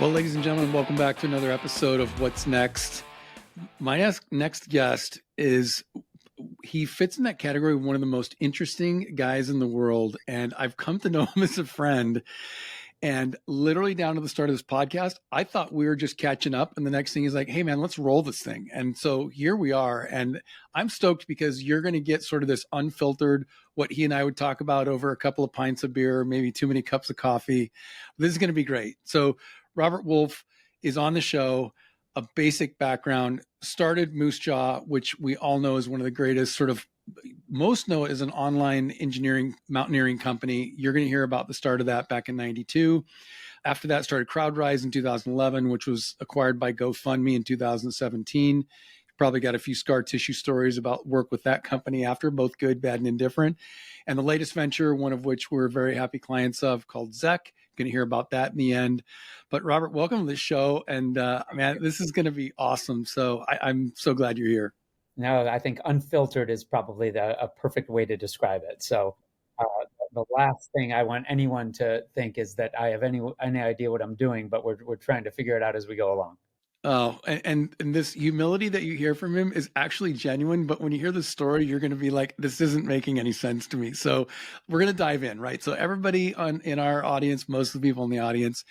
Well, ladies and gentlemen, welcome back to another episode of What's Next. My next guest he fits in that category of one of the most interesting guys in the world. And I've come to know him as a friend. And literally down to the start of this podcast, I thought we were just catching up. And the next thing is like, hey, man, let's roll this thing. And so here we are. And I'm stoked because you're going to get sort of this unfiltered, what he and I would talk about over a couple of pints of beer, maybe too many cups of coffee. This is going to be great. So Robert Wolfe is on the show. A basic background, started Moosejaw, which we all know is one of the greatest most know it as an online mountaineering company. You're going to hear about the start of that back in 92. After that, started Crowdrise in 2011, which was acquired by GoFundMe in 2017. Probably got a few scar tissue stories about work with that company after, both good, bad, and indifferent. And the latest venture, one of which we're very happy clients of, called Zeck. Going to hear about that in the end. But Robert, welcome to the show. And man, this is going to be awesome. So I'm so glad you're here. No, I think unfiltered is probably a perfect way to describe it. So the last thing I want anyone to think is that I have any idea what I'm doing, but we're trying to figure it out as we go along. Oh, and this humility that you hear from him is actually genuine. But when you hear the story, you're going to be like, this isn't making any sense to me. So we're going to dive in, right? So everybody in our audience, most of the people in the audience,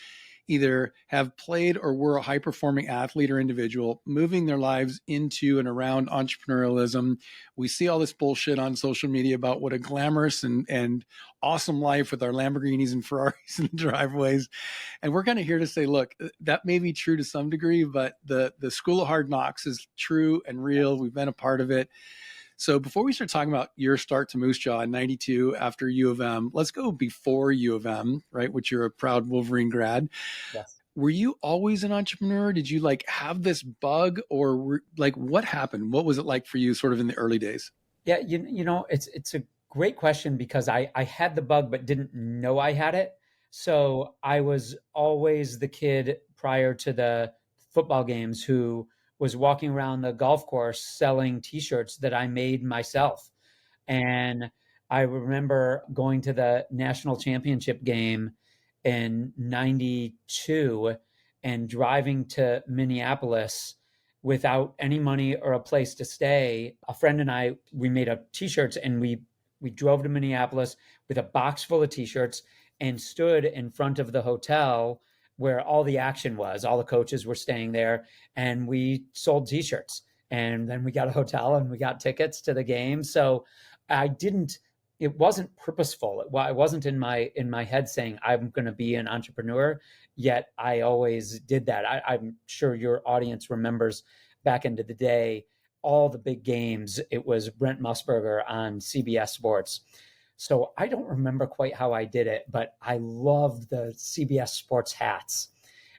either have played or were a high-performing athlete or individual moving their lives into and around entrepreneurialism. We see all this bullshit on social media about what a glamorous and awesome life with our Lamborghinis and Ferraris in the driveways. And we're kind of here to say, look, that may be true to some degree, but the school of hard knocks is true and real. We've been a part of it. So before we start talking about your start to Moosejaw in 92 after U of M, let's go before U of M, right? Which you're a proud Wolverine grad. Yes. Were you always an entrepreneur? Did you have this bug or what happened? What was it like for you sort of in the early days? Yeah, you know, it's a great question because I had the bug but didn't know I had it. So I was always the kid prior to the football games who was walking around the golf course selling T-shirts that I made myself. And I remember going to the national championship game in 92 and driving to Minneapolis without any money or a place to stay. A friend and I, we made up T-shirts and we drove to Minneapolis with a box full of T-shirts and stood in front of the hotel where all the action was. All the coaches were staying there, and we sold T-shirts. And then we got a hotel and we got tickets to the game. So it wasn't purposeful. It wasn't in my head saying I'm going to be an entrepreneur, yet I always did that. I'm sure your audience remembers back into the day, all the big games. It was Brent Musburger on CBS Sports. So I don't remember quite how I did it, but I loved the CBS Sports hats.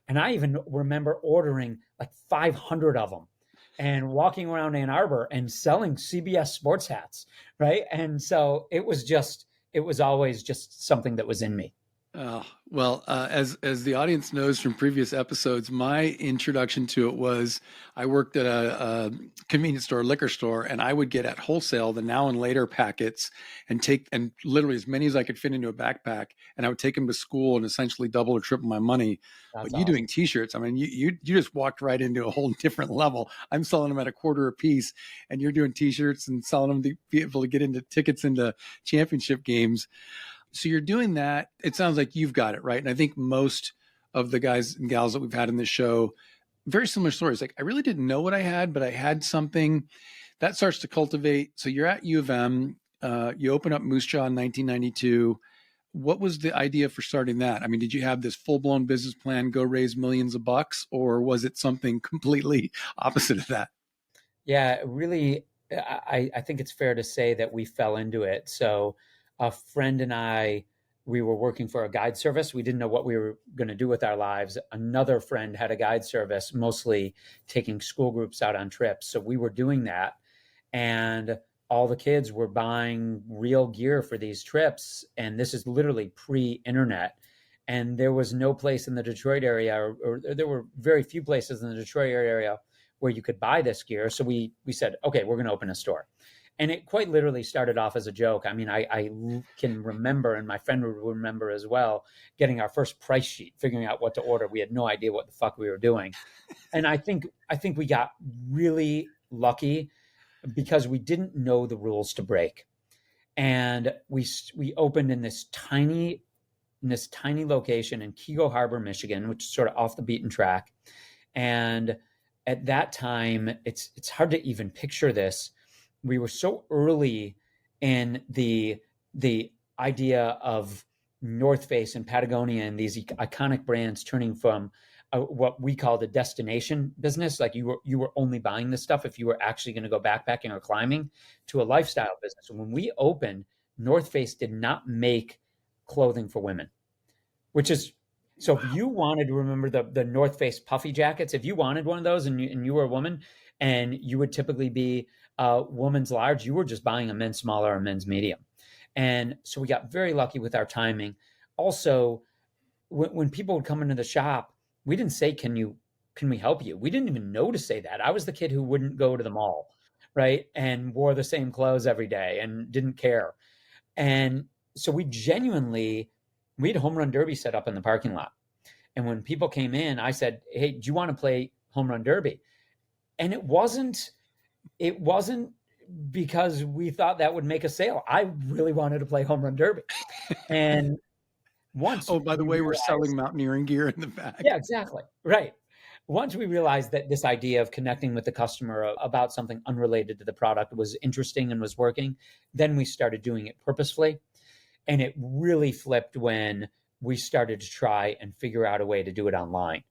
And I even remember ordering like 500 of them and walking around Ann Arbor and selling CBS Sports hats, right? And so it was always just something that was in me. Well, as the audience knows from previous episodes, my introduction to it was I worked at a convenience store, liquor store, and I would get at wholesale the now and later packets and take and literally as many as I could fit into a backpack, and I would take them to school and essentially double or triple my money. That's But you doing T-shirts, I mean, you just walked right into a whole different level. I'm selling them at $0.25 a piece, and you're doing T-shirts and selling them to be able to get into tickets into championship games. So you're doing that. It sounds like you've got it, right? And I think most of the guys and gals that we've had in this show, very similar stories. Like I really didn't know what I had, but I had something that starts to cultivate. So you're at U of M, you open up Moosejaw in 1992. What was the idea for starting that? I mean, did you have this full-blown business plan, go raise millions of bucks, or was it something completely opposite of that? Yeah, really, I think it's fair to say that we fell into it. So a friend and I, we were working for a guide service. We didn't know what we were going to do with our lives. Another friend had a guide service, mostly taking school groups out on trips. So we were doing that. And all the kids were buying real gear for these trips. And this is literally pre-internet. And there was no place in the Detroit area, or there were very few places in the Detroit area where you could buy this gear. So we said, okay, we're going to open a store. And it quite literally started off as a joke. I mean, I can remember, and my friend would remember as well, getting our first price sheet, figuring out what to order. We had no idea what the fuck we were doing. And I think we got really lucky because we didn't know the rules to break. And we opened in this tiny location in Kego Harbor, Michigan, which is sort of off the beaten track. And at that time, it's hard to even picture this. We were so early in the idea of North Face and Patagonia and these iconic brands turning from what we called a destination business, like you were only buying this stuff if you were actually going to go backpacking or climbing, to a lifestyle business. When we opened, North Face did not make clothing for women, which is so if you wanted to remember the North Face puffy jackets, if you wanted one of those and you were a woman and you would typically be a woman's large, you were just buying a men's small or a men's medium. And so we got very lucky with our timing. Also, when people would come into the shop, we didn't say, can we help you? We didn't even know to say that. I was the kid who wouldn't go to the mall, right? And wore the same clothes every day and didn't care. And so we had home run derby set up in the parking lot. And when people came in, I said, "Hey, do you want to play home run derby?" And it wasn't because we thought that would make a sale. I really wanted to play home run derby. And once Oh, by the we way, we're realized, selling mountaineering gear in the back. yeah, exactly. Right. Once we realized that this idea of connecting with the customer about something unrelated to the product was interesting and was working, then we started doing it purposefully. And it really flipped when we started to try and figure out a way to do it online.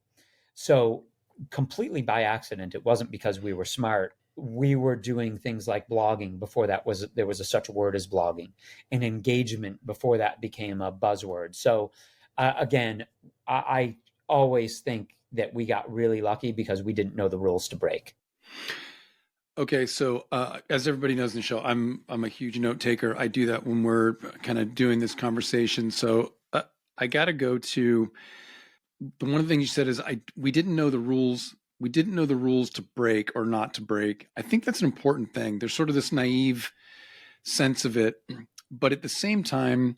So, completely by accident, it wasn't because we were smart. We were doing things like blogging before there was such a word as blogging, and engagement before that became a buzzword. So, again, I always think that we got really lucky because we didn't know the rules to break. Okay, so as everybody knows in the show, I'm a huge note taker. I do that when we're kind of doing this conversation. So I got to go to the one of the things you said is we didn't know the rules. We didn't know the rules to break or not to break. I think that's an important thing. There's sort of this naive sense of it, but at the same time,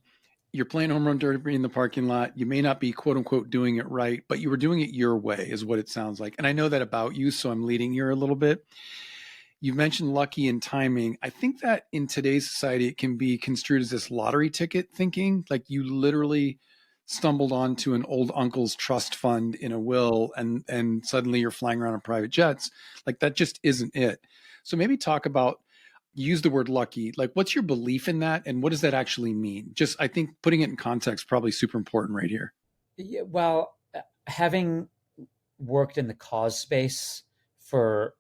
you're playing home run derby in the parking lot. You may not be quote unquote doing it right, but you were doing it your way, is what it sounds like. And I know that about you, so I'm leading here a little bit. You mentioned lucky and timing. I think that in today's society, it can be construed as this lottery ticket thinking, like you literally stumbled onto an old uncle's trust fund in a will and suddenly you're flying around in private jets. Like that just isn't it. So maybe talk about, use the word lucky. Like what's your belief in that and what does that actually mean? Just I think putting it in context probably super important right here. Yeah, well, having worked in the cause space for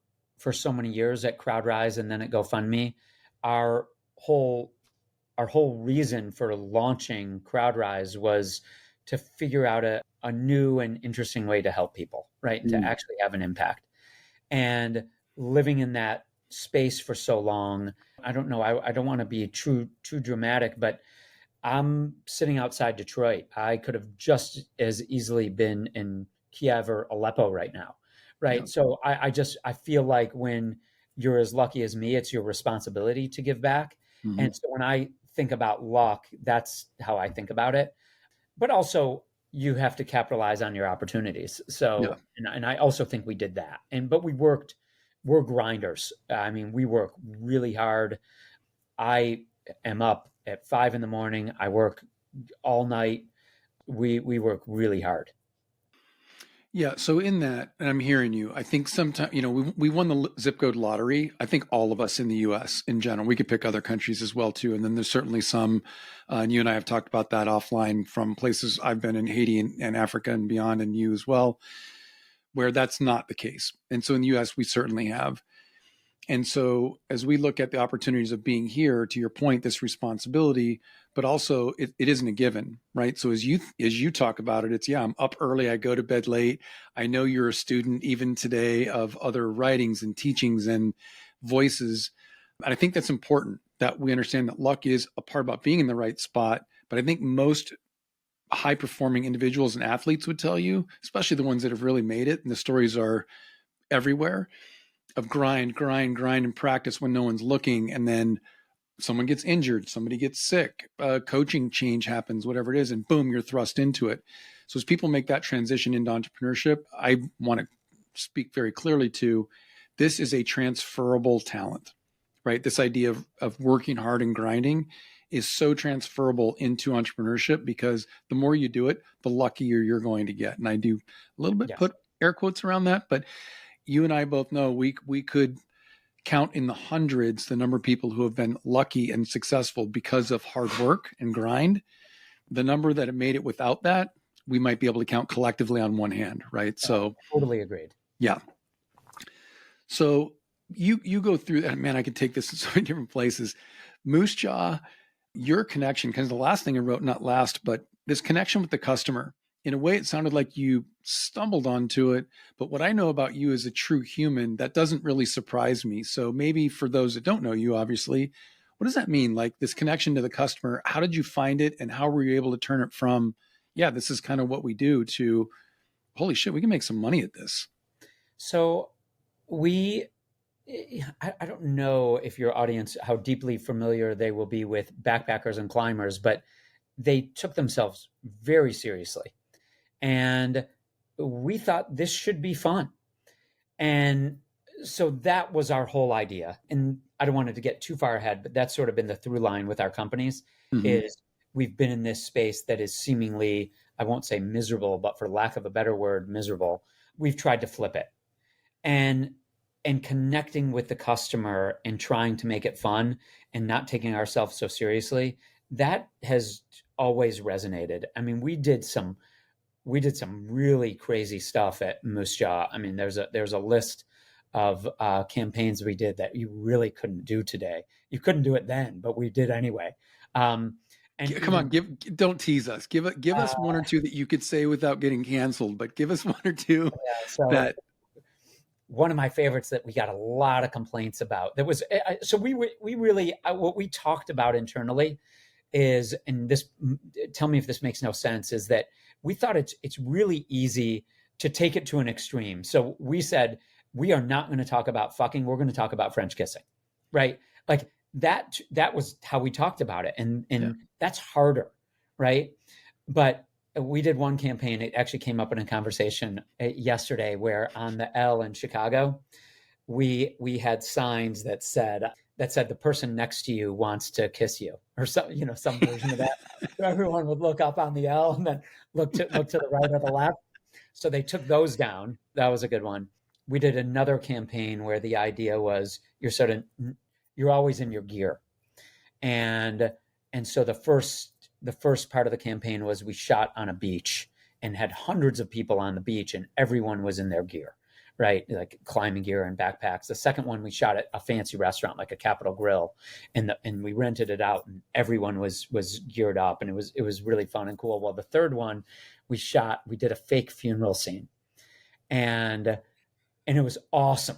so many years at Crowdrise and then at GoFundMe, our whole our whole reason for launching Crowdrise was to figure out a new and interesting way to help people, right? And to actually have an impact. And living in that space for so long, I don't know, I don't want to be too dramatic, but I'm sitting outside Detroit. I could have just as easily been in Kiev or Aleppo right now, Yeah. right? So I feel like when you're as lucky as me, it's your responsibility to give back. Mm-hmm. And so when I think about luck, that's how I think about it. But also, you have to capitalize on your opportunities. Yeah. So, and I also think we did that. But we're grinders. I mean, we work really hard. I am up at 5 a.m. I work all night. We work really hard. Yeah. So in that, and I'm hearing you, I think sometimes, we won the zip code lottery. I think all of us in the US in general, we could pick other countries as well too. And then there's certainly some, and you and I have talked about that offline from places I've been in Haiti and Africa and beyond, and you as well, where that's not the case. And so in the US, we certainly have. And so as we look at the opportunities of being here, to your point, this responsibility, but also it isn't a given, right? So as you talk about it, it's, yeah, I'm up early, I go to bed late. I know you're a student even today of other writings and teachings and voices. And I think that's important that we understand that luck is a part about being in the right spot. But I think most high performing individuals and athletes would tell you, especially the ones that have really made it, and the stories are everywhere, of grind, and practice when no one's looking. And then someone gets injured, somebody gets sick, coaching change happens, whatever it is, and boom, you're thrust into it. So as people make that transition into entrepreneurship, I want to speak very clearly to this is a transferable talent, right? This idea of working hard and grinding is so transferable into entrepreneurship because the more you do it, the luckier you're going to get. And I do a little bit put air quotes around that, but you and I both know we could count in the hundreds the number of people who have been lucky and successful because of hard work and grind. The number that have made it without that, we might be able to count collectively on one hand, right? So totally agreed. Yeah. So you go through that, man, I could take this in so many different places. Moosejaw, your connection, because the last thing I wrote, not last, but this connection with the customer, in a way, it sounded like you stumbled onto it. But what I know about you as a true human, that doesn't really surprise me. So maybe for those that don't know you, obviously, what does that mean? Like this connection to the customer, how did you find it? And how were you able to turn it from, yeah, this is kind of what we do to, holy shit, we can make some money at this? So I don't know if your audience, how deeply familiar they will be with backpackers and climbers, but they took themselves very seriously. And we thought this should be fun. And so that was our whole idea. And I don't want it to get too far ahead, but that's sort of been the through line with our companies is we've been in this space that is seemingly, I won't say miserable, but for lack of a better word, miserable. We've tried to flip it. And connecting with the customer and trying to make it fun and not taking ourselves so seriously, that has always resonated. I mean, we did some really crazy stuff at Moosejaw. I mean, there's a list of campaigns we did that you really couldn't do today. You couldn't do it then, but we did anyway. And come on, don't tease us. Give us one or two that you could say without getting canceled, but give us one or two that. One of my favorites that we got a lot of complaints about. That was so we really what we talked about internally is, and this, tell me if this makes no sense, is that we thought it's really easy to take it to an extreme. So we said we are not going to talk about fucking. We're going to talk about French kissing, right? Like that was how we talked about it, and that's harder, right? But we did one campaign. It actually came up in a conversation yesterday where on the L in Chicago, we had signs that said the person next to you wants to kiss you, or some version of that. So everyone would look up on the L and then look to the right or the left. So they took those down. That was a good one. We did another campaign where the idea was you're always in your gear, and so the first part of the campaign was we shot on a beach and had hundreds of people on the beach and everyone was in their gear, right? Like climbing gear and backpacks. The second one, we shot at a fancy restaurant, like a Capitol Grill, and we rented it out and everyone was geared up and it was really fun and cool. Well, the third one we did a fake funeral scene and it was awesome.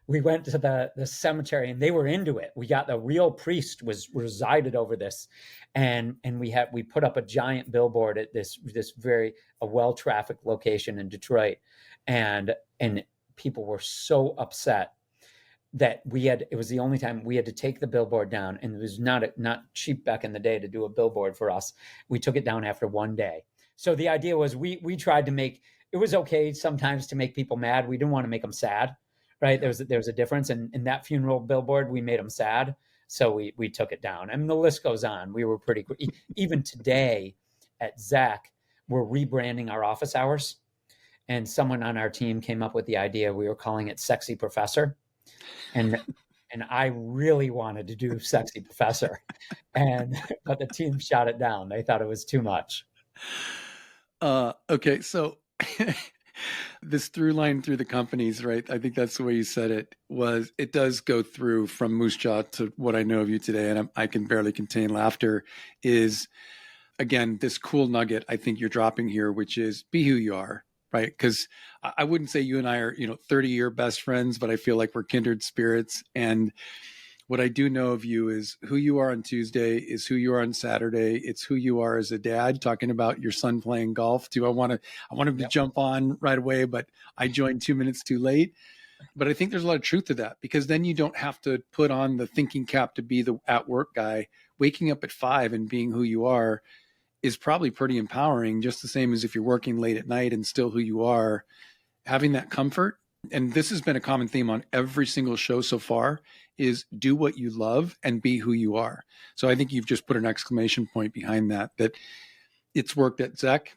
We went to the cemetery and they were into it. We got the real priest resided over this. And we put up a giant billboard at this very well-trafficked location in Detroit. And people were so upset that it was the only time we had to take the billboard down. And it was not cheap back in the day to do a billboard for us. We took it down after one day. So the idea was we tried to it was okay sometimes to make people mad. We didn't want to make them sad. Right. There's a difference. And in that funeral billboard, we made them sad. So we took it down. I mean, the list goes on. We were pretty, even today at Zeck, we're rebranding our office hours. And someone on our team came up with the idea. We were calling it Sexy Professor. And I really wanted to do Sexy Professor. But the team shot it down. They thought it was too much. Okay. So this through line through the companies, right? I think that's the way you said it it does go through from Moosejaw to what I know of you today. And I can barely contain laughter is, again, this cool nugget I think you're dropping here, which is be who you are, right? Because I wouldn't say you and I are, 30-year best friends, but I feel like we're kindred spirits. And what I do know of you is who you are on Tuesday is who you are on Saturday. It's who you are as a dad, talking about your son playing golf. I want him to jump on right away, but I joined 2 minutes too late. But I think there's a lot of truth to that, because then you don't have to put on the thinking cap to be the at work guy. Waking up at 5 and being who you are is probably pretty empowering, just the same as if you're working late at night and still who you are. Having that comfort, and this has been a common theme on every single show so far, is do what you love and be who you are. So I think you've just put an exclamation point behind that, that it's worked at Zeck,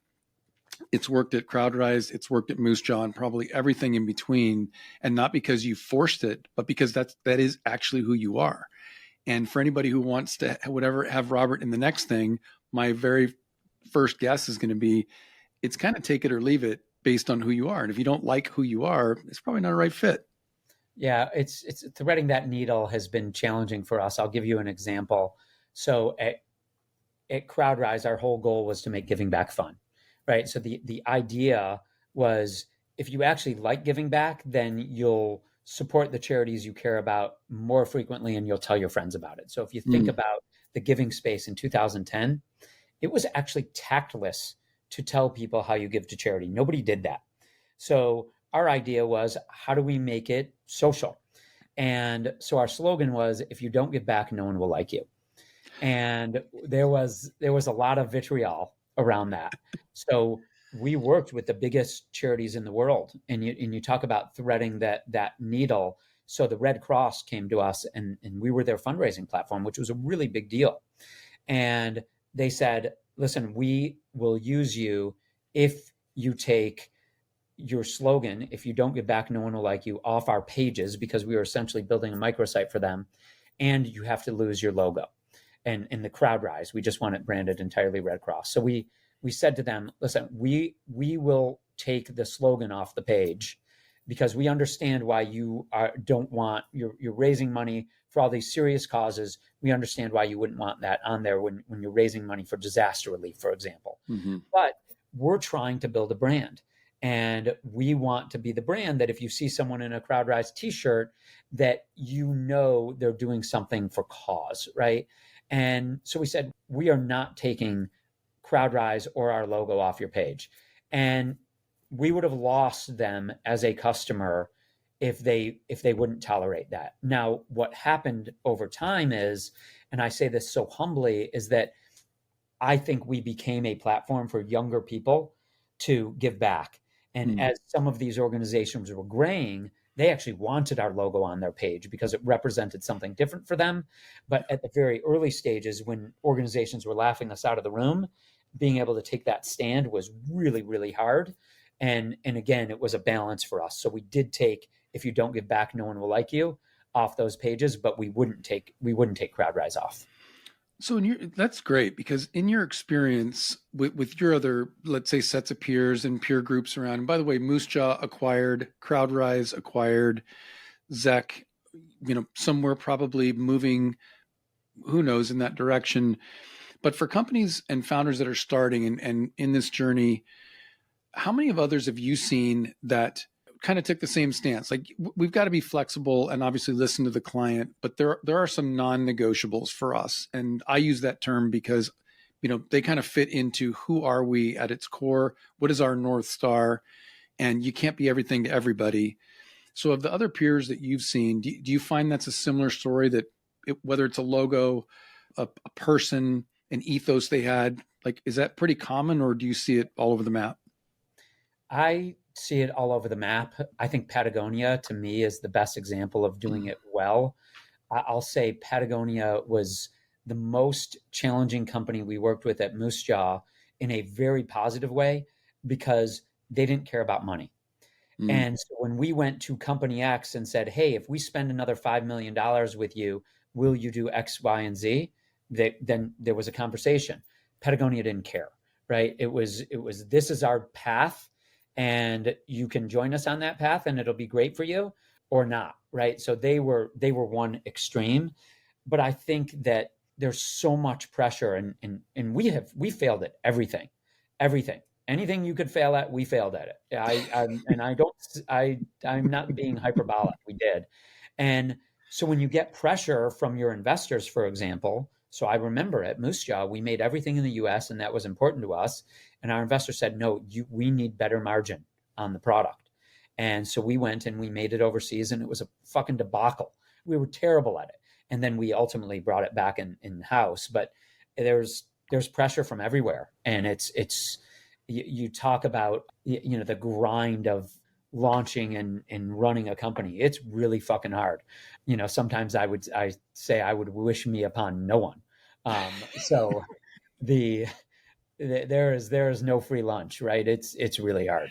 it's worked at Crowdrise, it's worked at Moosejaw, and probably everything in between. And not because you forced it, but because that is actually who you are. And for anybody who wants to have Robert in the next thing, my very first guess is going to be, it's kind of take it or leave it based on who you are. And if you don't like who you are, it's probably not a right fit. Yeah, it's threading that needle has been challenging for us. I'll give you an example. So at Crowdrise, our whole goal was to make giving back fun, right? So the idea was, if you actually like giving back, then you'll support the charities you care about more frequently, and you'll tell your friends about it. So if you think about the giving space in 2010, it was actually tactless to tell people how you give to charity. Nobody did that. So our idea was, how do we make it social? And so our slogan was, if you don't give back, no one will like you. And there was a lot of vitriol around that. So we worked with the biggest charities in the world, and you talk about threading that needle. So the Red Cross came to us, and we were their fundraising platform, which was a really big deal. And they said, listen, we will use you if you take your slogan, if you don't give back, no one will like you, off our pages, because we were essentially building a microsite for them. And you have to lose your logo. And in the Crowdrise, we just want it branded entirely Red Cross. So we said to them, listen, we will take the slogan off the page, because we understand why you don't want, you're raising money for all these serious causes. We understand why you wouldn't want that on there when you're raising money for disaster relief, for example. Mm-hmm. But we're trying to build a brand. And we want to be the brand that if you see someone in a Crowdrise t-shirt, that you know they're doing something for cause, right? And so we said, we are not taking Crowdrise or our logo off your page. And we would have lost them as a customer if they wouldn't tolerate that. Now, what happened over time is, and I say this so humbly, is that I think we became a platform for younger people to give back. And as some of these organizations were graying, they actually wanted our logo on their page because it represented something different for them. But at the very early stages, when organizations were laughing us out of the room, being able to take that stand was really, really hard. And again, it was a balance for us. So we did take, if you don't give back, no one will like you, off those pages, but we wouldn't take Crowdrise off. So that's great, because in your experience with your other, let's say, sets of peers and peer groups around, and by the way, Moosejaw acquired, Crowdrise acquired, Zeck, somewhere probably moving, who knows, in that direction. But for companies and founders that are starting and in this journey, how many of others have you seen that kind of took the same stance? Like, we've got to be flexible and obviously listen to the client, but there are some non-negotiables for us. And I use that term because, they kind of fit into who are we at its core? What is our North Star? And you can't be everything to everybody. So of the other peers that you've seen, do you find that's a similar story, that whether it's a logo, a person, an ethos they had, like, is that pretty common, or do you see it all over the map? I see it all over the map. I think Patagonia, to me, is the best example of doing it well. I'll say Patagonia was the most challenging company we worked with at Moosejaw in a very positive way, because they didn't care about money. And so when we went to Company X and said, hey, if we spend another $5 million with you, will you do X, Y, and Z? Then there was a conversation. Patagonia didn't care, right? It was, this is our path, and you can join us on that path and it'll be great for you, or not, right? So they were one extreme. But I think that there's so much pressure, and we failed at everything. Anything you could fail at, we failed at it. I'm not being hyperbolic. We did. And so when you get pressure from your investors, for example, so I remember at Moosejaw, we made everything in the US, and that was important to us. And our investor said, no, we need better margin on the product. And so we went and we made it overseas, and it was a fucking debacle. We were terrible at it. And then we ultimately brought it back in house. But there's pressure from everywhere. And it's you talk about, you know, the grind of launching and running a company. It's really fucking hard. You know, sometimes I say I would wish me upon no one. So the there is no free lunch, right? It's really hard.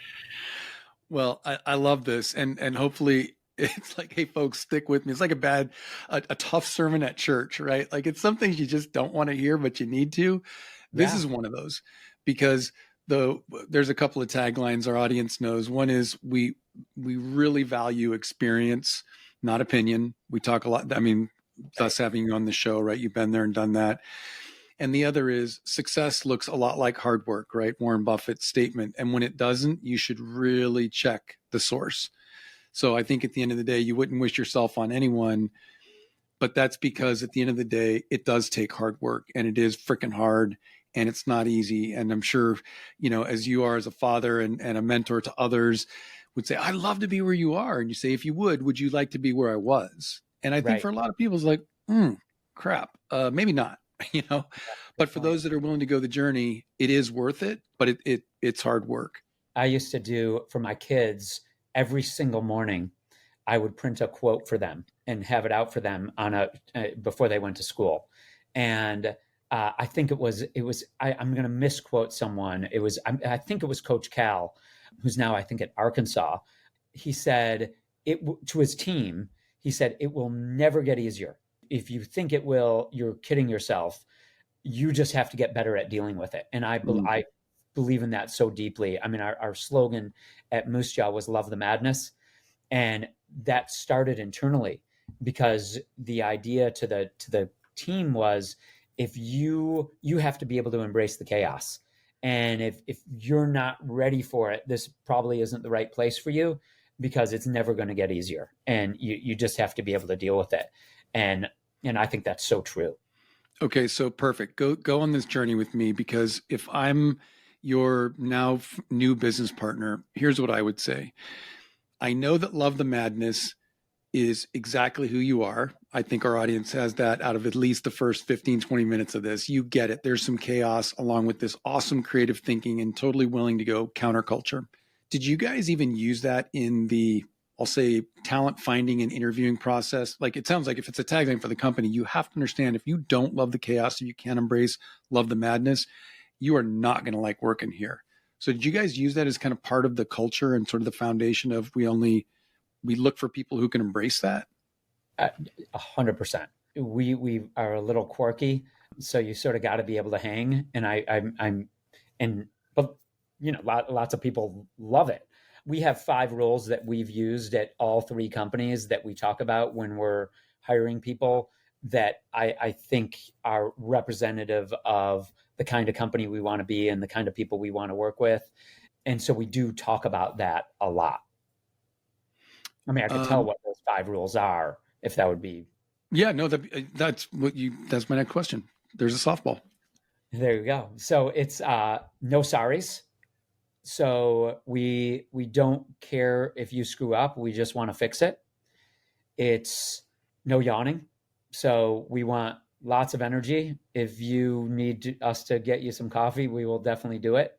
Well, I love this, and hopefully it's like, hey, folks, stick with me. It's like a tough sermon at church, right? Like it's some things you just don't want to hear, but you need to. This Yeah. is one of those because there's a couple of taglines our audience knows. One is we really value experience, not opinion. We talk a lot. I mean, thus having you on the show, right? You've been there and done that. And the other is success looks a lot like hard work, right? Warren Buffett's statement. And when it doesn't, you should really check the source. So I think at the end of the day, you wouldn't wish yourself on anyone, but that's because at the end of the day, it does take hard work and it is freaking hard and it's not easy. And I'm sure, you know, as you are as a father and a mentor to others would say, I'd love to be where you are. And you say, if you would you like to be where I was? And I think Right. for a lot of people, it's like, crap, maybe not. You know, but for those that are willing to go the journey, it is worth it, but it's hard work. I used to do for my kids every single morning. I would print a quote for them and have it out for them on before they went to school. And I think I'm going to misquote someone. I think it was Coach Cal, who's now I think at Arkansas. He said to his team, he said, it will never get easier. If you think it will, you're kidding yourself. You just have to get better at dealing with it. And I believe in that so deeply. I mean, our slogan at Moosejaw was "Love the Madness," and that started internally because the idea to the team was, if you have to be able to embrace the chaos, and if you're not ready for it, this probably isn't the right place for you, because it's never going to get easier, and you just have to be able to deal with it. And I think that's so true. Okay, so perfect. Go on this journey with me, because if I'm your now new business partner, here's what I would say. I know that Love the Madness is exactly who you are. I think our audience has that out of at least the first 15, 20 minutes of this. You get it. There's some chaos along with this awesome creative thinking and totally willing to go counterculture. Did you guys even use that in the, I'll say, talent finding and interviewing process? Like, it sounds like if it's a tagline for the company, you have to understand, if you don't love the chaos, if you can't embrace Love the Madness, you are not going to like working here. So did you guys use that as kind of part of the culture and sort of the foundation of we look for people who can embrace that? 100%. We are a little quirky, so you sort of got to be able to hang. And but you know, lots of people love it. We have 5 rules that we've used at all 3 companies that we talk about when we're hiring people, that I think are representative of the kind of company we want to be and the kind of people we want to work with. And so we do talk about that a lot. I mean, I could tell what those 5 rules are, if that would be. Yeah, no, that's my next question. There's a softball. There you go. So it's no sorries. So we don't care if you screw up. We just want to fix it. It's no yawning. So we want lots of energy. If you need us to get you some coffee, we will definitely do it.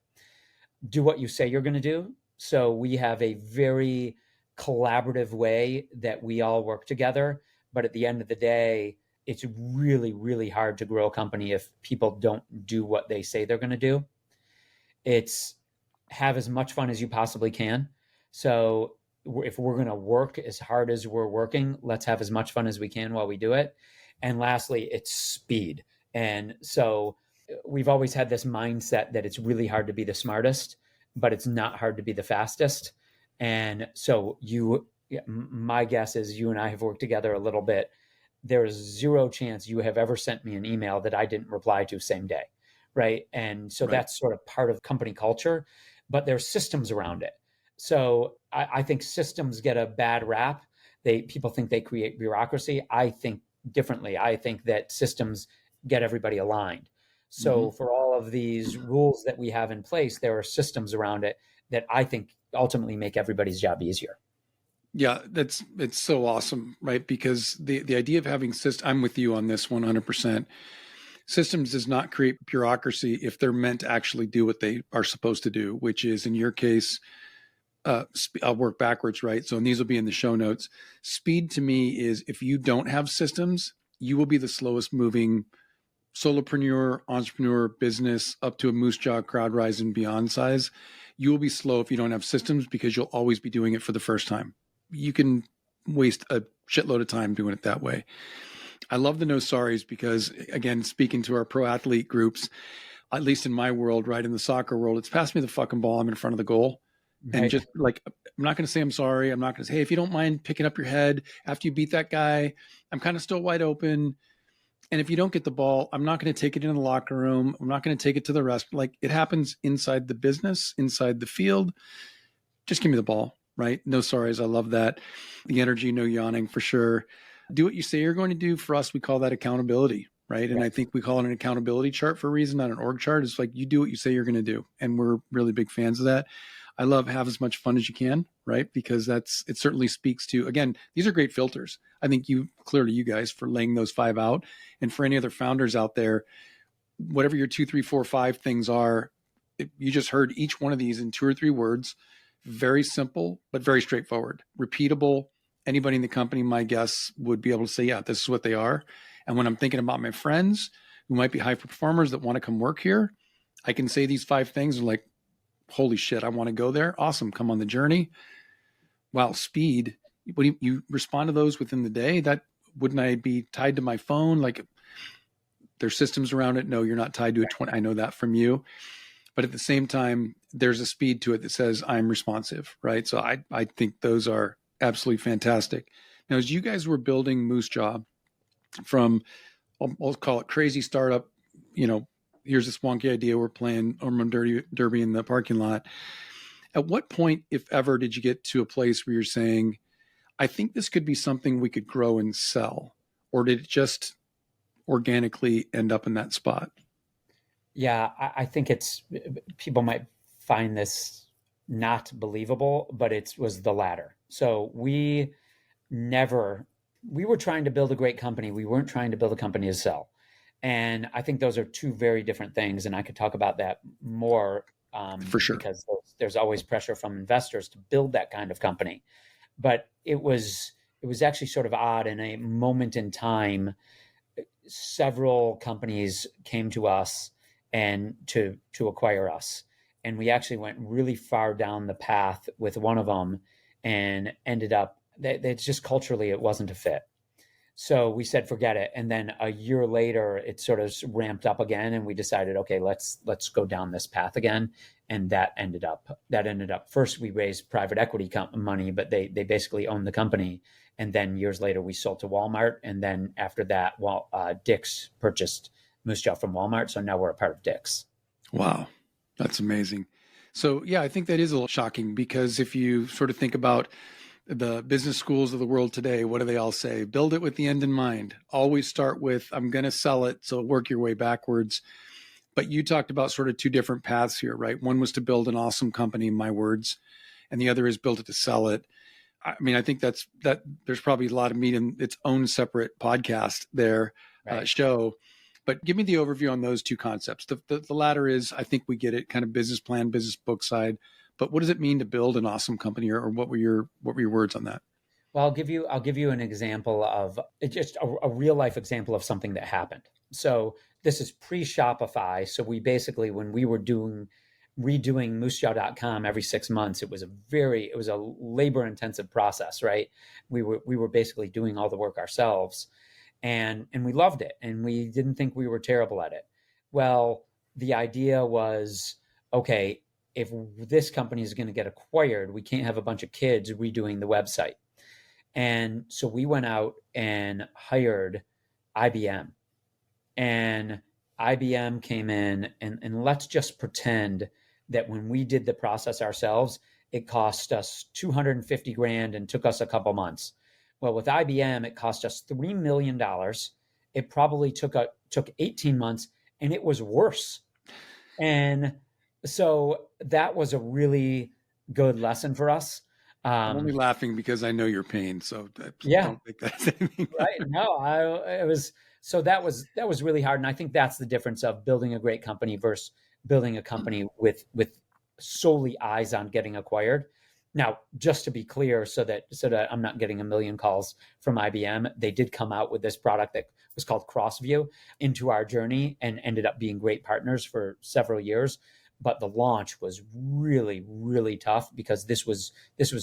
Do what you say you're going to do. So we have a very collaborative way that we all work together. But at the end of the day, it's really, really hard to grow a company if people don't do what they say they're going to do. It's have as much fun as you possibly can. So if we're going to work as hard as we're working, let's have as much fun as we can while we do it. And lastly, it's speed. And so we've always had this mindset that it's really hard to be the smartest, but it's not hard to be the fastest. And so my guess is you and I have worked together a little bit. There's zero chance you have ever sent me an email that I didn't reply to same day. Right. And so that's sort of part of company culture, but there's systems around it. So I think systems get a bad rap. People think they create bureaucracy. I think differently. I think that systems get everybody aligned. So for all of these rules that we have in place, there are systems around it that I think ultimately make everybody's job easier. Yeah, it's so awesome, right? Because the idea of having systems, I'm with you on this 100%. Systems does not create bureaucracy if they're meant to actually do what they are supposed to do, which is in your case, I'll work backwards, right? So, and these will be in the show notes. Speed to me is if you don't have systems, you will be the slowest moving solopreneur, entrepreneur, business up to a Moosejaw, Crowdrise, and beyond size. You will be slow if you don't have systems because you'll always be doing it for the first time. You can waste a shitload of time doing it that way. I love the no sorries because, again, speaking to our pro athlete groups, at least in my world, right, in the soccer world, it's pass me the fucking ball. I'm in front of the goal. And Right. just like, I'm not going to say I'm sorry. I'm not going to say, hey, if you don't mind picking up your head after you beat that guy, I'm kind of still wide open. And if you don't get the ball, I'm not going to take it in the locker room. I'm not going to take it to the rest. Like it happens inside the business, inside the field. Just give me the ball, right? No sorries. I love that. The energy, no yawning for sure. Do what you say you're going to do. For us, we call that accountability, right? And I think we call it an accountability chart for a reason, not an org chart. It's like you do what you say you're going to do. And we're really big fans of that. I love have as much fun as you can, right? Because it certainly speaks to, again, these are great filters. I think you guys for laying those 5 out. And for any other founders out there, whatever your 2, 3, 4, 5 things are, you just heard each one of these in 2 or 3 words, very simple, but very straightforward, repeatable. Anybody in the company, my guess would be able to say, yeah, this is what they are. And when I'm thinking about my friends who might be high performers that want to come work here, I can say these 5 things and like, holy shit, I want to go there. Awesome. Come on the journey. Wow. Speed. When you respond to those within the day, that wouldn't I be tied to my phone? Like there's systems around it. No, you're not tied to a 20. I know that from you. But at the same time, there's a speed to it that says I'm responsive, right? So I think those are absolutely fantastic. Now, as you guys were building Moosejaw from, I'll call it crazy startup, here's this wonky idea, we're playing Ormond Derby in the parking lot. At what point, if ever, did you get to a place where you're saying, I think this could be something we could grow and sell? Or did it just organically end up in that spot? Yeah, I think people might find this not believable, but it was the latter. So we were trying to build a great company. We weren't trying to build a company to sell. And I think those are 2 very different things. And I could talk about that more For sure. because there's always pressure from investors to build that kind of company. But it was actually sort of odd. In a moment in time, several companies came to us and to acquire us. And we actually went really far down the path with one of them and ended up, it's just culturally, it wasn't a fit. So we said, forget it. And then a year later, it sort of ramped up again. And we decided, okay, let's go down this path again. And that ended up first, we raised private equity money, but they basically owned the company. And then years later, we sold to Walmart. And then after that, Dick's purchased Moosejaw from Walmart. So now we're a part of Dick's. Wow. That's amazing. So yeah, I think that is a little shocking because if you sort of think about the business schools of the world today, what do they all say? Build it with the end in mind. Always start with, I'm going to sell it. So work your way backwards. But you talked about sort of 2 different paths here, right? One was to build an awesome company, my words, and the other is build it to sell it. I mean, I think that there's probably a lot of meat in its own separate podcast there, Right. show. But give me the overview on those 2 concepts. The latter is, I think we get it, kind of business plan, business book side. But what does it mean to build an awesome company, or what were your words on that? Well, I'll give you an example of just a real life example of something that happened. So this is pre Shopify. So we basically, when we were redoing moosejaw.com every 6 months, it was a labor intensive process, right? We were basically doing all the work ourselves, and we loved it, and we didn't think we were terrible at it. Well, the idea was, okay, if this company is going to get acquired, we can't have a bunch of kids redoing the website. And so we went out and hired IBM, and IBM came in, and let's just pretend that when we did the process ourselves, it cost us 250 grand and took us a couple months. Well, with IBM, it cost us $3 million. It probably took 18 months, and it was worse. And so that was a really good lesson for us. I'm only Um, laughing because I know your pain, so yeah, don't take that as anything. right. No, it was, so that was really hard. And I think that's the difference of building a great company versus building a company with solely eyes on getting acquired. Now, just to be clear, so that I'm not getting a million calls from IBM, they did come out with this product that was called Crossview into our journey and ended up being great partners for several years. But the launch was really, really tough because this was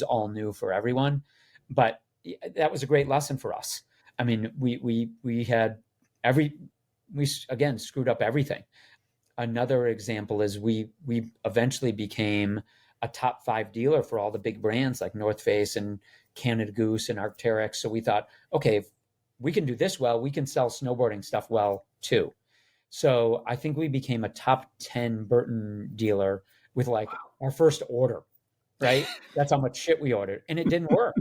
all new for everyone. But that was a great lesson for us. I mean, we had every we again screwed up everything. Another example is we eventually became a top 5 dealer for all the big brands like North Face and Canada Goose and Arc'teryx. So we thought, okay, if we can do this well, we can sell snowboarding stuff well too. So I think we became a top 10 Burton dealer with like our first order, right? That's how much shit we ordered, and it didn't work,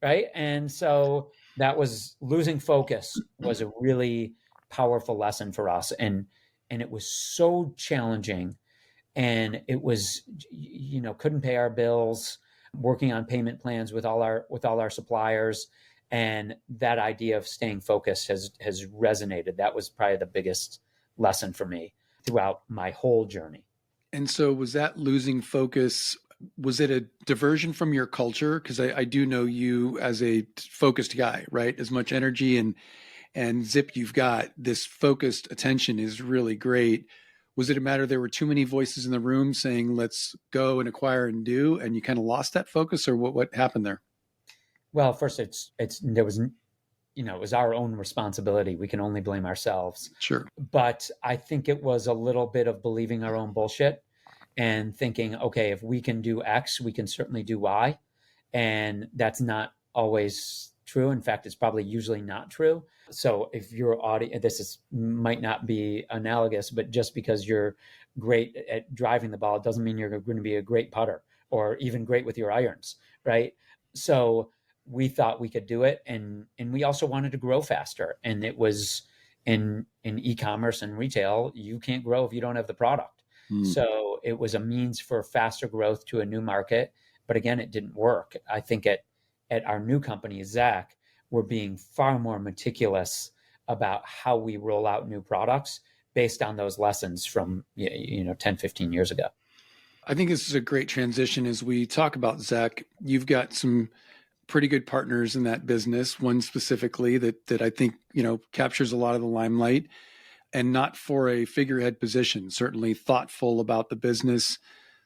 right? And so that was losing focus was a really powerful lesson for us, and it was so challenging, and it was, couldn't pay our bills, working on payment plans with all our suppliers, and that idea of staying focused has resonated. That was probably the biggest lesson for me throughout my whole journey. And so, was that losing focus? Was it a diversion from your culture? Because I do know you as a focused guy, right? As much energy and zip you've got, this focused attention is really great. Was it a matter there were too many voices in the room saying, let's go and acquire and do, and you kind of lost that focus, or what happened there? Well, first, it's there was, it was our own responsibility. We can only blame ourselves. Sure. But I think it was a little bit of believing our own bullshit and thinking, okay, if we can do X, we can certainly do Y. And that's not always true. In fact, it's probably usually not true. So if your audience, might not be analogous, but just because you're great at driving the ball, it doesn't mean you're going to be a great putter or even great with your irons, right? So we thought we could do it, and we also wanted to grow faster. And it was in e-commerce and retail, you can't grow if you don't have the product. Mm. So it was a means for faster growth to a new market. But again, it didn't work. I think at our new company, Zeck, we're being far more meticulous about how we roll out new products based on those lessons from 10, 15 years ago. I think this is a great transition as we talk about Zeck. You've got some pretty good partners in that business, one specifically that I think, captures a lot of the limelight, and not for a figurehead position, certainly thoughtful about the business.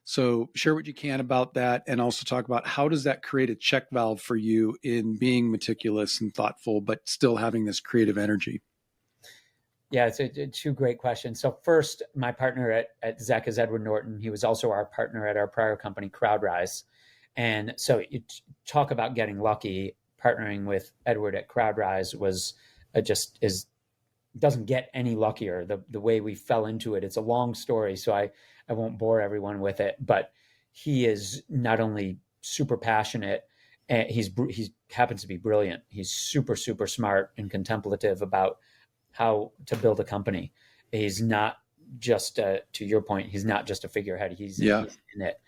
So share what you can about that, and also talk about how does that create a check valve for you in being meticulous and thoughtful, but still having this creative energy. Yeah, it's two great questions. So first, my partner at Zeck is Edward Norton. He was also our partner at our prior company, Crowdrise. And so you talk about getting lucky. Partnering with Edward at Crowdrise was just is doesn't get any luckier. The way we fell into it, it's a long story, so I won't bore everyone with it. But he is not only super passionate, and he happens to be brilliant. He's super super smart and contemplative about how to build a company. He's not just to your point. He's not just a figurehead. He's in it.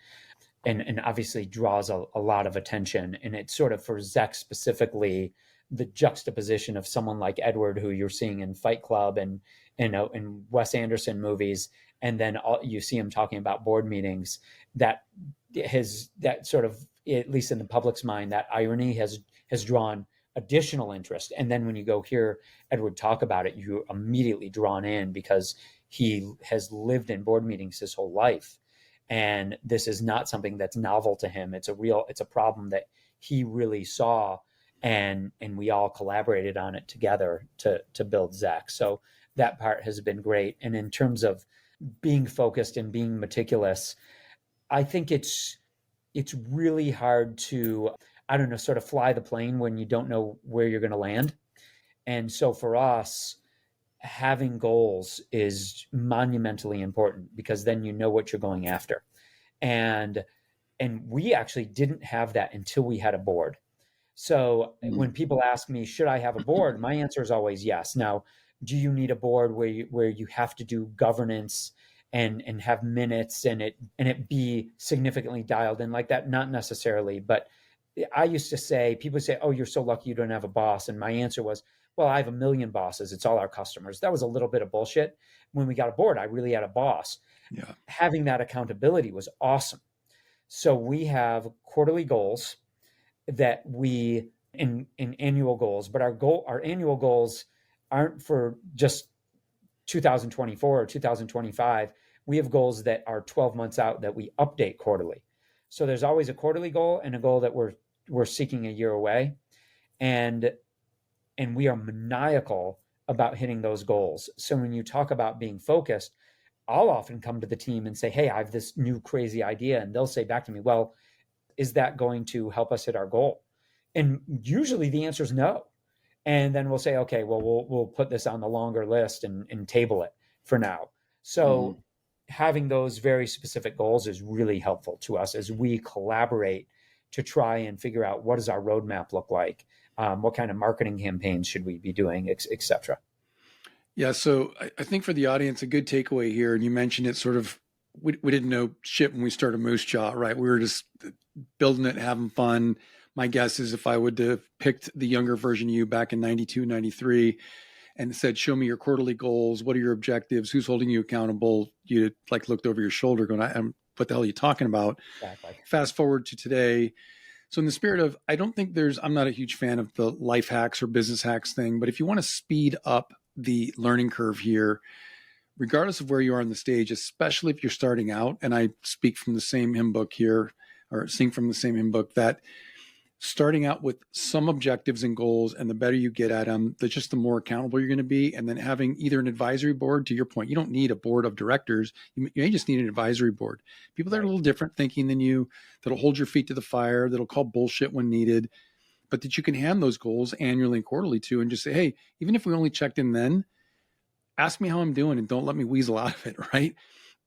And obviously draws a lot of attention. And it's sort of for Zeck specifically, the juxtaposition of someone like Edward, who you're seeing in Fight Club and in Wes Anderson movies, and then you see him talking about board meetings. That sort of, at least in the public's mind, that irony has drawn additional interest. And then when you go hear Edward talk about it, you're immediately drawn in because he has lived in board meetings his whole life. And this is not something that's novel to him. It's a problem that he really saw, and we all collaborated on it together to build Zeck. So that part has been great. And in terms of being focused and being meticulous, I think it's really hard to, I don't know, sort of fly the plane when you don't know where you're going to land. And so for us, having goals is monumentally important because then you know what you're going after. And we actually didn't have that until we had a board. So when people ask me, should I have a board? My answer is always yes. Now, do you need a board where you have to do governance and have minutes and it be significantly dialed in like that. Not necessarily, but I used to say, people say, oh, you're so lucky you don't have a boss. And my answer was, well, I have a million bosses. It's all our customers. That was a little bit of bullshit. When we got aboard, I really had a boss. Yeah. Having that accountability was awesome. So we have quarterly goals that we in annual goals, but our annual goals aren't for just 2024 or 2025. We have goals that are 12 months out that we update quarterly. So there's always a quarterly goal and a goal that we're seeking a year away. And we are maniacal about hitting those goals. So when you talk about being focused, I'll often come to the team and say, hey, I have this new crazy idea. And they'll say back to me, well, is that going to help us hit our goal? And usually the answer is no. And then we'll say, okay, well, we'll put this on the longer list and table it for now. So having those very specific goals is really helpful to us as we collaborate to try and figure out what does our roadmap look like, what kind of marketing campaigns should we be doing, et cetera. Yeah, so I think for the audience, a good takeaway here, and you mentioned it sort of, we didn't know shit when we started Moosejaw, right? We were just building it, having fun. My guess is if I would have picked the younger version of you back in 92, 93 and said, show me your quarterly goals, what are your objectives, who's holding you accountable, you'd like looked over your shoulder going, what the hell are you talking about? Exactly. Fast forward to today. So in the spirit of, I'm not a huge fan of the life hacks or business hacks thing, but if you want to speed up the learning curve here, regardless of where you are on the stage, especially if you're starting out, and I speak from the same hymn book here, or sing from the same hymn book, that starting out with some objectives and goals, and the better you get at them, the more accountable you're going to be. And then having either an advisory board, to your point, you don't need a board of directors. You may just need an advisory board. People that are a little different thinking than you, that'll hold your feet to the fire, that'll call bullshit when needed, but that you can hand those goals annually and quarterly to, and just say, hey, even if we only checked in then, ask me how I'm doing and don't let me weasel out of it, right?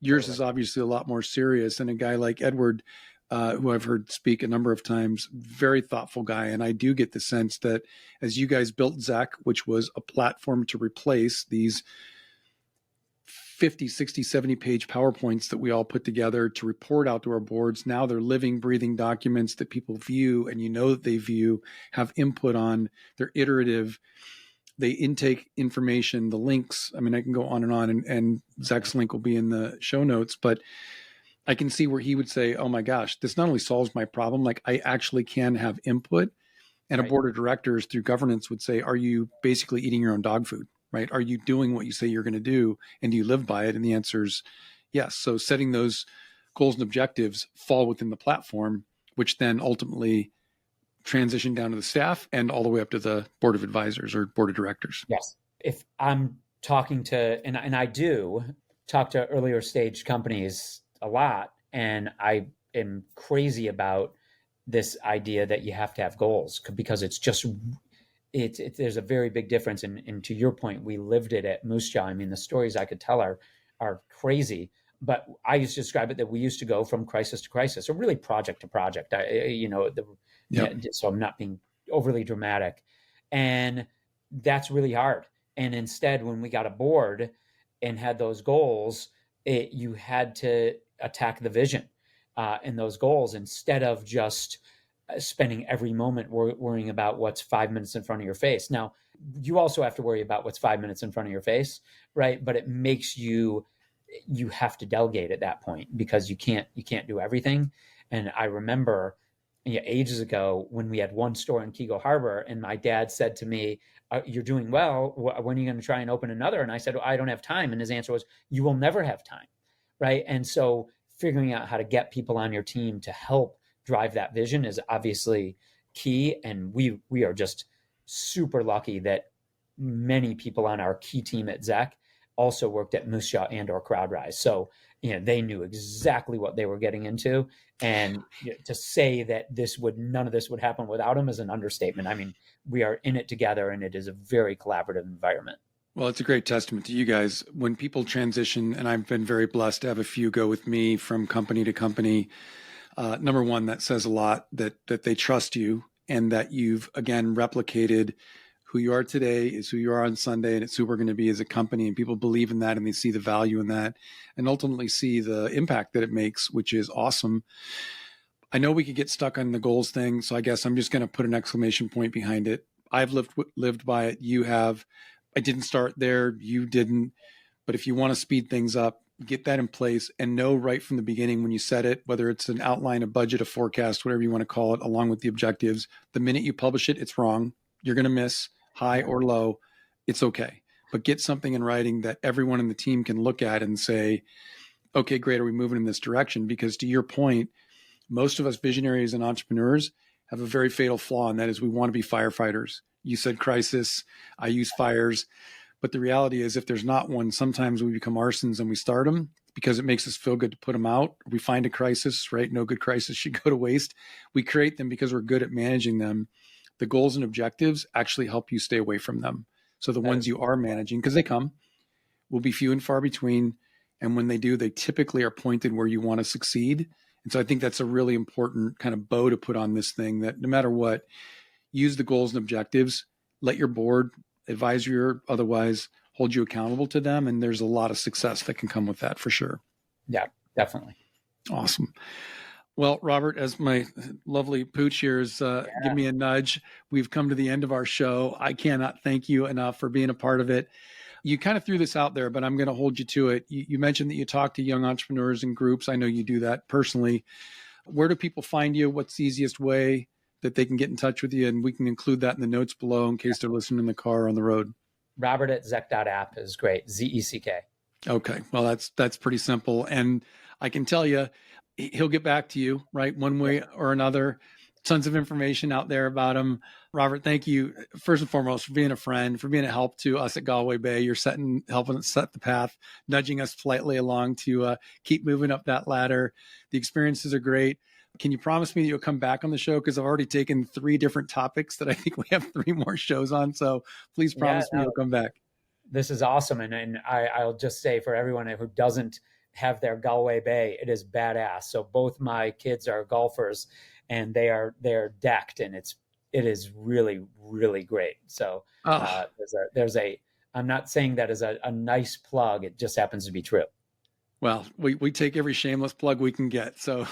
Yours is obviously a lot more serious. And a guy like Edward, who I've heard speak a number of times, very thoughtful guy. And I do get the sense that as you guys built Zeck, which was a platform to replace these 50, 60, 70 page PowerPoints that we all put together to report out to our boards, now they're living, breathing documents that people view, and you know that they view, have input on, they're iterative, they intake information, the links. I mean, I can go on, and Zeck's link will be in the show notes, but I can see where he would say, oh my gosh, this not only solves my problem, like I actually can have input. And a board of directors through governance would say, are you basically eating your own dog food, right? Are you doing what you say you're going to do? And do you live by it? And the answer is yes. So setting those goals and objectives fall within the platform, which then ultimately transition down to the staff and all the way up to the board of advisors or board of directors. Yes. If I'm talking to, and I do talk to earlier stage companies a lot, and I am crazy about this idea that you have to have goals, because it's just, there's a very big difference. And to your point, we lived it at Moosejaw. I mean, the stories I could tell are crazy, but I used to describe it that we used to go from crisis to crisis, or really project to project. So I'm not being overly dramatic, and that's really hard. And instead, when we got aboard and had those goals, you had to attack the vision and those goals, instead of just spending every moment worrying about what's 5 minutes in front of your face. Now, you also have to worry about what's 5 minutes in front of your face, right? But it makes you have to delegate at that point, because you can't do everything. And I remember ages ago when we had one store in Kego Harbor, and my dad said to me, you're doing well. When are you going to try and open another? And I said, well, I don't have time. And his answer was, you will never have time. Right. And so figuring out how to get people on your team to help drive that vision is obviously key. And we are just super lucky that many people on our key team at Zeck also worked at Moosejaw and or Crowdrise. So, they knew exactly what they were getting into. And to say that none of this would happen without them is an understatement. I mean, we are in it together, and it is a very collaborative environment. Well, it's a great testament to you guys. When people transition, and I've been very blessed to have a few go with me from company to company, number one, that says a lot that they trust you, and that you've, again, replicated who you are today is who you are on Sunday, and it's who we're going to be as a company. And people believe in that, and they see the value in that, and ultimately see the impact that it makes, which is awesome. I know we could get stuck on the goals thing, so I guess I'm just going to put an exclamation point behind it. I've lived by it. You have. I didn't start there. You didn't. But if you want to speed things up, get that in place and know right from the beginning when you set it, whether it's an outline, a budget, a forecast, whatever you want to call it, along with the objectives, the minute you publish it, it's wrong. You're going to miss high or low. It's okay. But get something in writing that everyone in the team can look at and say, okay, great. Are we moving in this direction? Because to your point, most of us visionaries and entrepreneurs have a very fatal flaw, and that is we want to be firefighters. You said crisis. I use fires. But the reality is, if there's not one, sometimes we become arsons and we start them because it makes us feel good to put them out. We find a crisis, right? No good crisis should go to waste. We create them because we're good at managing them. The goals and objectives actually help you stay away from them. So the ones you are managing, because they come, will be few and far between. And when they do, they typically are pointed where you want to succeed. And so I think that's a really important kind of bow to put on this thing, that no matter what, use the goals and objectives, let your board, advisory or otherwise, hold you accountable to them. And there's a lot of success that can come with that for sure. Yeah, definitely. Awesome. Well, Robert, as my lovely pooch here is give me a nudge, we've come to the end of our show. I cannot thank you enough for being a part of it. You kind of threw this out there, but I'm going to hold you to it. You mentioned that you talk to young entrepreneurs in groups. I know you do that personally. Where do people find you? What's the easiest way that they can get in touch with you? And we can include that in the notes below in case they're listening in the car or on the road. Robert at Zeck.app is great. Zeck. Okay. Well, that's pretty simple. And I can tell you, he'll get back to you, right? One way or another. Tons of information out there about him. Robert, thank you first and foremost for being a friend, for being a help to us at Galway Bay. You're helping us set the path, nudging us politely along to keep moving up that ladder. The experiences are great. Can you promise me that you'll come back on the show? Because I've already taken 3 different topics that I think we have 3 more shows on. So please promise me you'll come back. This is awesome. And I'll just say, for everyone who doesn't have their Galway Bay, it is badass. So both my kids are golfers, and they're decked, and it is really, really great. So there's a I'm not saying that as a nice plug. It just happens to be true. Well, we take every shameless plug we can get. So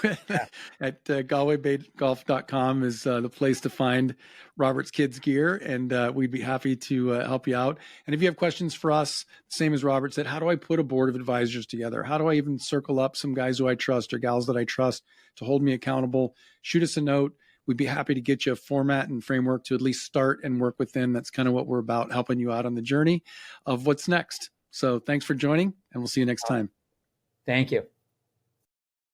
at GalwayBayGolf.com is the place to find Robert's kids gear. And we'd be happy to help you out. And if you have questions for us, same as Robert said, how do I put a board of advisors together? How do I even circle up some guys who I trust or gals that I trust to hold me accountable? Shoot us a note. We'd be happy to get you a format and framework to at least start and work within. That's kind of what we're about, helping you out on the journey of what's next. So thanks for joining, and we'll see you next time. Thank you.